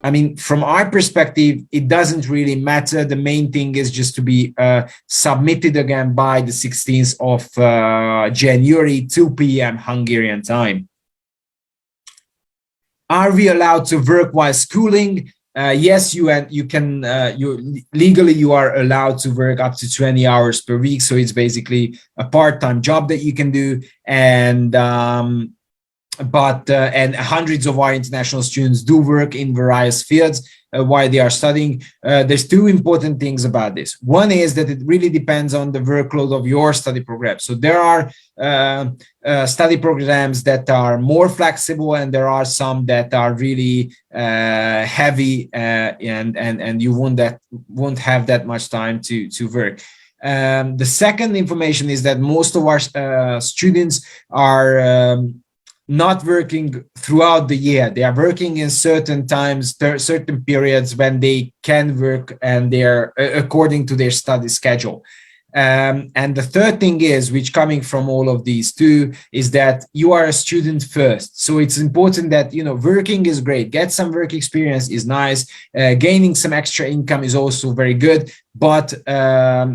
I mean, from our perspective, it doesn't really matter. The main thing is just to be submitted again by the 16th of January, 2 p.m. Hungarian time. Are we allowed to work while schooling? Yes, you can. Legally you are allowed to work up to 20 hours per week. So it's basically a part-time job that you can do, and and hundreds of our international students do work in various fields while they are studying. There's two important things about this. One is that it really depends on the workload of your study program. So there are study programs that are more flexible, and there are some that are really heavy, and you won't have that much time to work. The second information is that most of our students are not working throughout the year. They are working in certain times, certain periods when they can work, and they're according to their study schedule. And the third thing is, which coming from all of these two, is that you are a student first. So it's important that, working is great. Get some work experience is nice. Gaining some extra income is also very good, but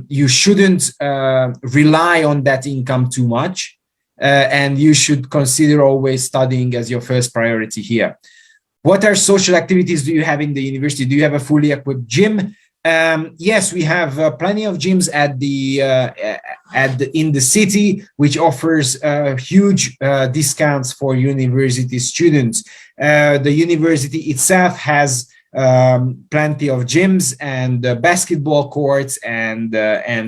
you shouldn't rely on that income too much. And you should consider always studying as your first priority here. What are social activities do you have in the university? Do you have a fully equipped gym? Yes, we have plenty of gyms in the city, which offers huge discounts for university students. The university itself has plenty of gyms and basketball courts and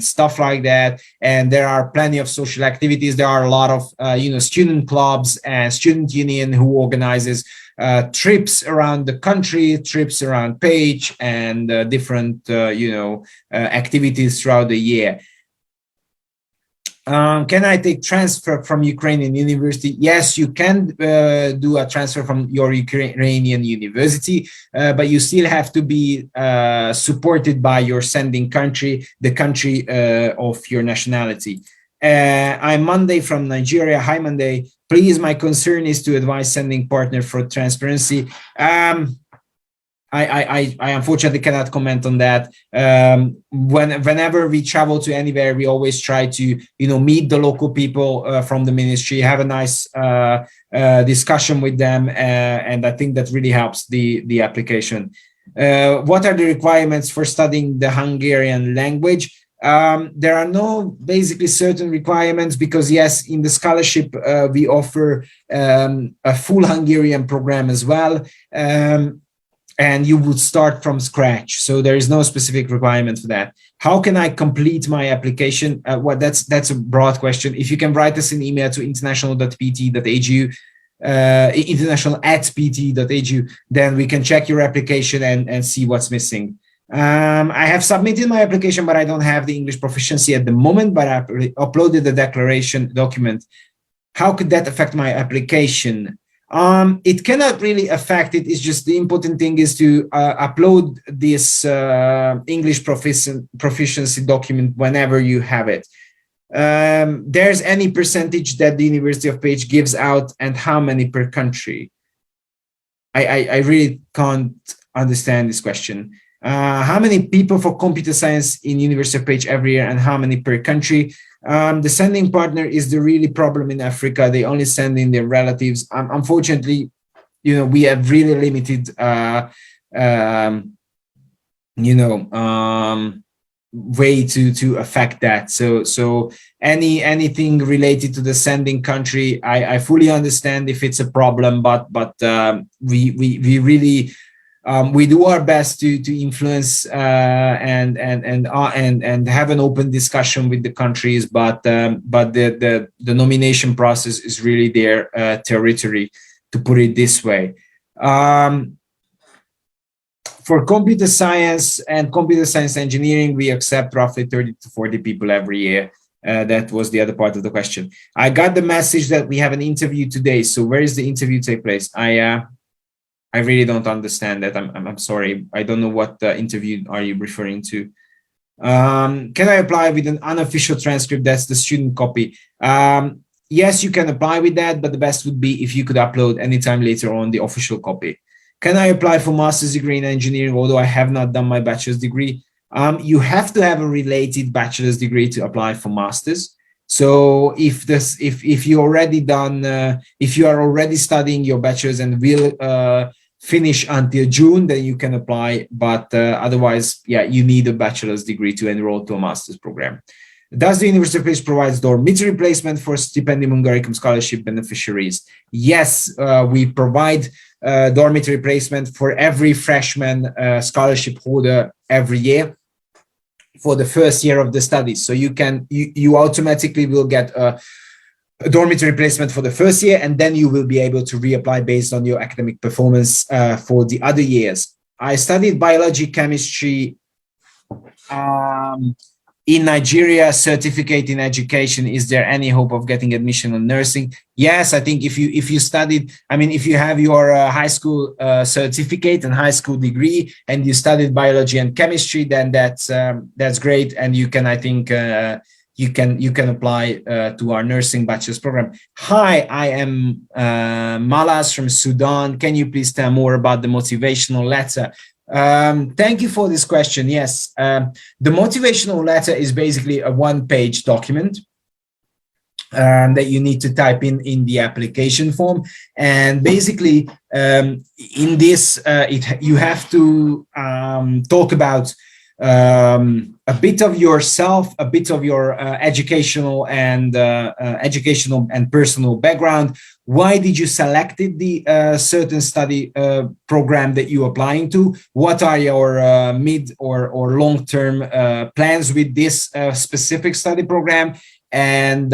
stuff like that, and there are plenty of social activities. There are a lot of student clubs and student union who organizes trips around the country, trips around Page, and different activities throughout the year. Can I take transfer from Ukrainian university? Yes, you can do a transfer from your Ukrainian university, but you still have to be supported by your sending country, the country of your nationality. I'm Monday from Nigeria. Hi, Monday. Please, my concern is to advise sending partner for transparency. I unfortunately cannot comment on that. Whenever we travel to anywhere, we always try to, meet the local people from the ministry, have a nice discussion with them, and I think that really helps the application. What are the requirements for studying the Hungarian language? There are no basically certain requirements, because yes, in the scholarship we offer a full Hungarian program as well. And you would start from scratch. So there is no specific requirement for that. How can I complete my application? That's a broad question. If you can write us an email to international@pt.hu, international@pt.hu, then we can check your application and see what's missing. I have submitted my application, but I don't have the English proficiency at the moment, but I uploaded the declaration document. How could that affect my application? It cannot really affect it. It's just the important thing is to upload this English proficiency document whenever you have it. There's any percentage that the University of Page gives out, and how many per country? I really can't understand this question. How many people for computer science in University of Page every year, and how many per country? The sending partner is the really problem in Africa. They only send in their relatives. Unfortunately, we have really limited, way to affect that. So anything related to the sending country, I fully understand if it's a problem, but we really. We do our best to influence and have an open discussion with the countries, but the nomination process is really their territory, to put it this way. For computer science and computer science engineering, we accept roughly 30 to 40 people every year. That was the other part of the question. I got the message that we have an interview today. So where is the interview take place? I really don't understand that. I'm sorry. I don't know what interview are you referring to. Can I apply with an unofficial transcript? That's the student copy. Yes, you can apply with that, but the best would be if you could upload anytime later on the official copy. Can I apply for master's degree in engineering, although I have not done my bachelor's degree? You have to have a related bachelor's degree to apply for master's. So if you already done, if you are already studying your bachelor's and will finish until June, then you can apply. But otherwise, yeah, you need a bachelor's degree to enroll to a master's program. Does the University of Page provide dormitory placement for Stipendium Hungaricum scholarship beneficiaries? Yes, we provide dormitory placement for every freshman scholarship holder every year for the first year of the studies. So you automatically will get a dormitory placement for the first year, and then you will be able to reapply based on your academic performance for the other years. I studied biology, chemistry, in Nigeria, certificate in education. Is there any hope of getting admission on nursing? Yes, I think if you studied, I mean, if you have your high school certificate and high school degree, and you studied biology and chemistry, then that's great, and you can, I think, you can apply to our nursing bachelor's program. Hi, I am Malas from Sudan. Can you please tell more about the motivational letter? Thank you for this question. Yes, the motivational letter is basically a one-page document that you need to type in the application form, and basically in this you have to talk about a bit of yourself, a bit of your educational and personal background. Why did you selected the certain study program that you're applying to? What are your mid or long-term plans with this specific study program? And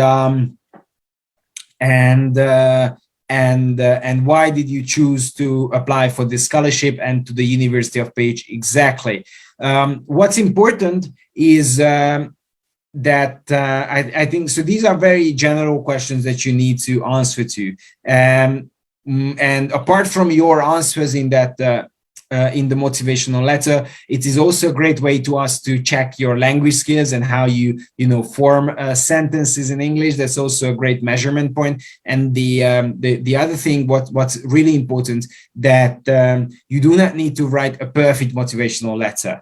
why did you choose to apply for this scholarship and to the University of Page exactly? What's important is that I think, so these are very general questions that you need to answer to. And apart from your answers in that, in the motivational letter, it is also a great way to us to check your language skills and how you form sentences in English. That's also a great measurement point. And the other thing, what's really important, that you do not need to write a perfect motivational letter.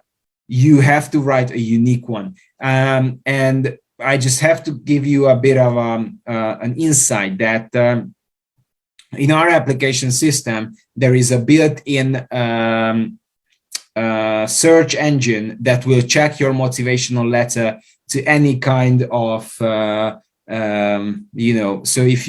You have to write a unique one. And I just have to give you a bit of an insight that in our application system, there is a built-in search engine that will check your motivational letter to any kind of, so if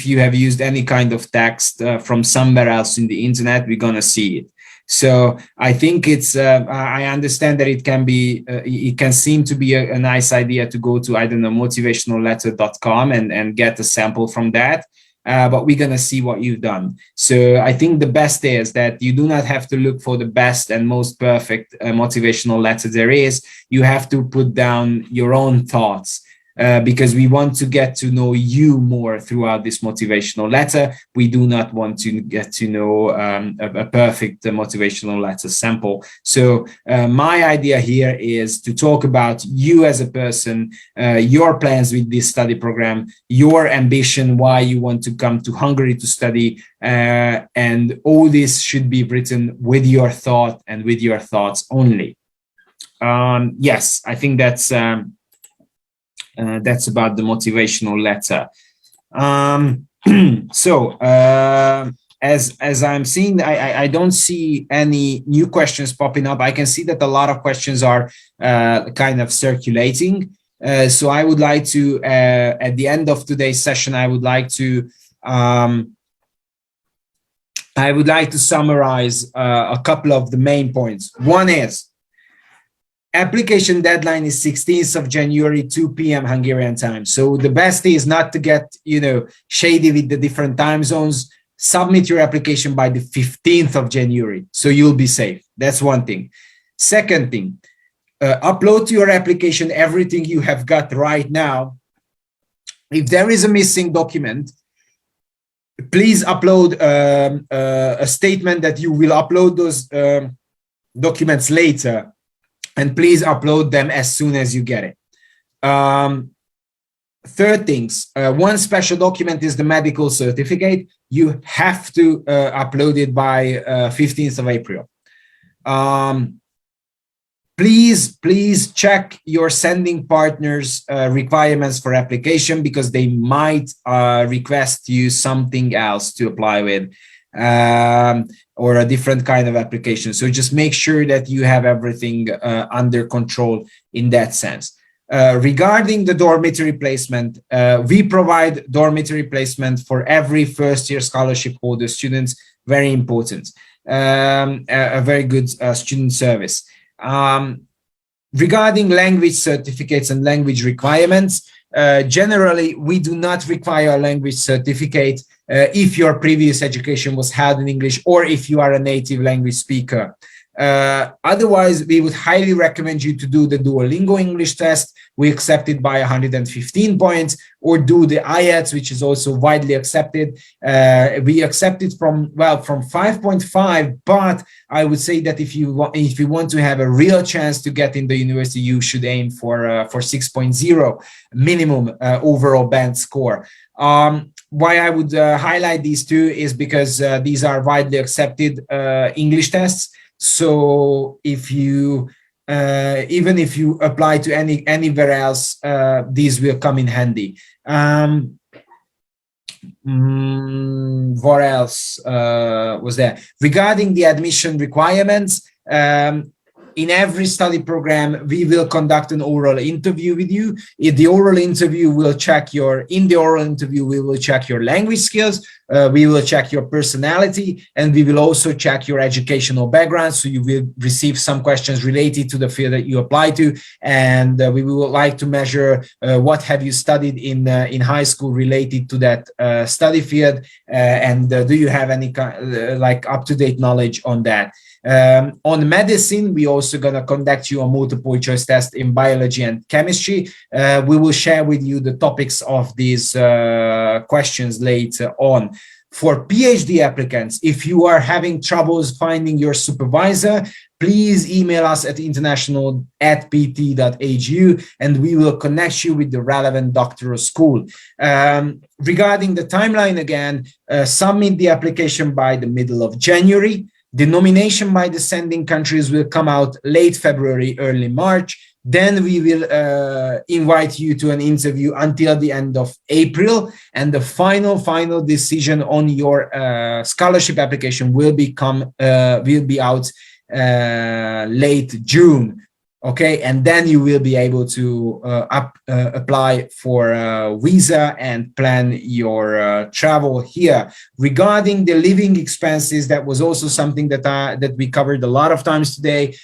you have used any kind of text from somewhere else in the internet, we're gonna see it. So I think it's, I understand that it can be, it can seem to be a nice idea to go to, I don't know, motivationalletter.com and get a sample from that. But we're going to see what you've done. So I think the best is that you do not have to look for the best and most perfect motivational letter there is. You have to put down your own thoughts. Because we want to get to know you more throughout this motivational letter. We do not want to get to know a perfect motivational letter sample. So my idea here is to talk about you as a person, your plans with this study program, your ambition, why you want to come to Hungary to study, and all this should be written with your thought and with your thoughts only. Yes, I think that's about the motivational letter. As I'm seeing, I don't see any new questions popping up. I can see that a lot of questions are kind of circulating. So I would like to, at the end of today's session, I would like to summarize a couple of the main points. One is, application deadline is 16th of January, 2 p.m. Hungarian time. So the best is not to get, shady with the different time zones. Submit your application by the 15th of January. So you'll be safe. That's one thing. Second thing, upload to your application everything you have got right now. If there is a missing document, please upload a statement that you will upload those documents later. And please upload them as soon as you get it. Third things, one special document is the medical certificate. You have to upload it by 15th of April. Please check your sending partner's requirements for application, because they might request you something else to apply with, or a different kind of application. So just make sure that you have everything under control in that sense. Regarding the dormitory placement, we provide dormitory placement for every first-year scholarship holder students. Very important. A very good student service. Regarding language certificates and language requirements, generally, we do not require a language certificate if your previous education was held in English or if you are a native language speaker. Otherwise, we would highly recommend you to do the Duolingo English test. We accept it by 115 points, or do the IELTS, which is also widely accepted. We accept it from 5.5, but I would say that if you want to have a real chance to get in the university, you should aim for 6.0 minimum overall band score. Why I would highlight these two is because these are widely accepted English tests. So if you even if you apply to anywhere else, these will come in handy. What else was there? Regarding the admission requirements, in every study program, we will conduct an oral interview with you. In the oral interview, we will check your language skills, we will check your personality, and we will also check your educational background. So you will receive some questions related to the field that you apply to, and we would like to measure what have you studied in high school related to that study field, and do you have any like up-to-date knowledge on that. On medicine, we also going to conduct you a multiple choice test in biology and chemistry. We will share with you the topics of these questions later on. For PhD applicants, if you are having troubles finding your supervisor, please email us at international@pt.hu and we will connect you with the relevant doctoral school. Regarding the timeline again, submit the application by the middle of January. The nomination by the sending countries will come out late February, early March. Then we will invite you to an interview until the end of April, and the final decision on your scholarship application will be out late June. Okay, and then you will be able to apply for a visa and plan your travel here. Regarding the living expenses, that was also something that we covered a lot of times today.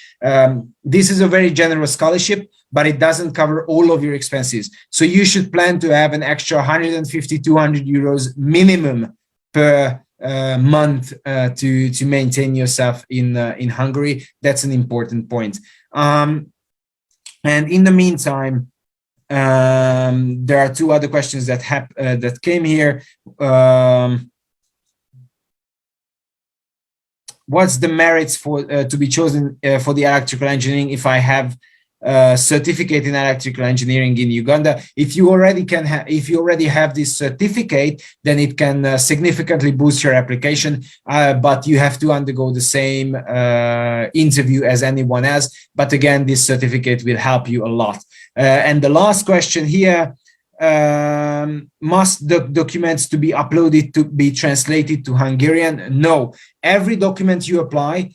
This is a very generous scholarship, but it doesn't cover all of your expenses. So you should plan to have an extra 150, 200 euros minimum per month to maintain yourself in Hungary. That's an important point. And in the meantime, there are two other questions that came here. What's the merits for to be chosen for the electrical engineering if I have certificate in electrical engineering in Uganda? If you already have this certificate, then it can significantly boost your application, but you have to undergo the same interview as anyone else. But again, this certificate will help you a lot. And the last question here, must the documents to be uploaded to be translated to Hungarian? No, every document you apply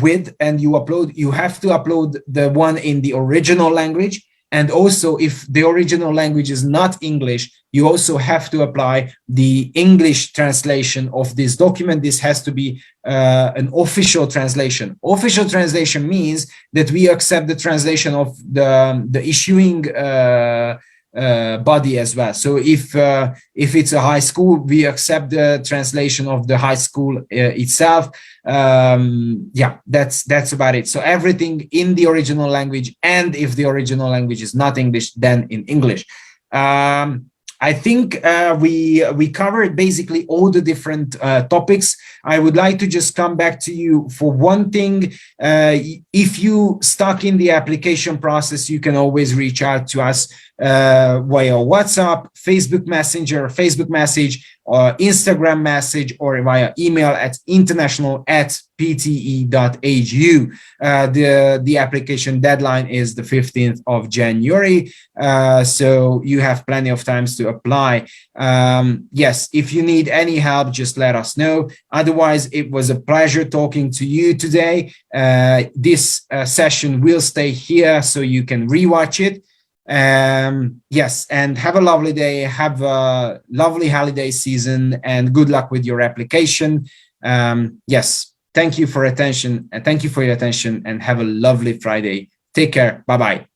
with and you upload, you have to upload the one in the original language. And also, if the original language is not English, you also have to apply the English translation of this document. This has to be an official translation. Official translation means that we accept the translation of the issuing body as well. So if it's a high school, we accept the translation of the high school itself. Yeah, that's about it. So everything in the original language, and if the original language is not English, then in English. I think we covered basically all the different topics. I would like to just come back to you for one thing. If you stuck in the application process, you can always reach out to us via WhatsApp, Facebook Messenger, Facebook message, or Instagram message, or via email at international@pte.hu. The application deadline is the 15th of January, so you have plenty of times to apply. Yes, if you need any help, just let us know. Otherwise, it was a pleasure talking to you today. This session will stay here so you can rewatch it. Yes, and have a lovely day, have a lovely holiday season, and good luck with your application. Yes, thank you for your attention, and have a lovely Friday. Take care. Bye-bye.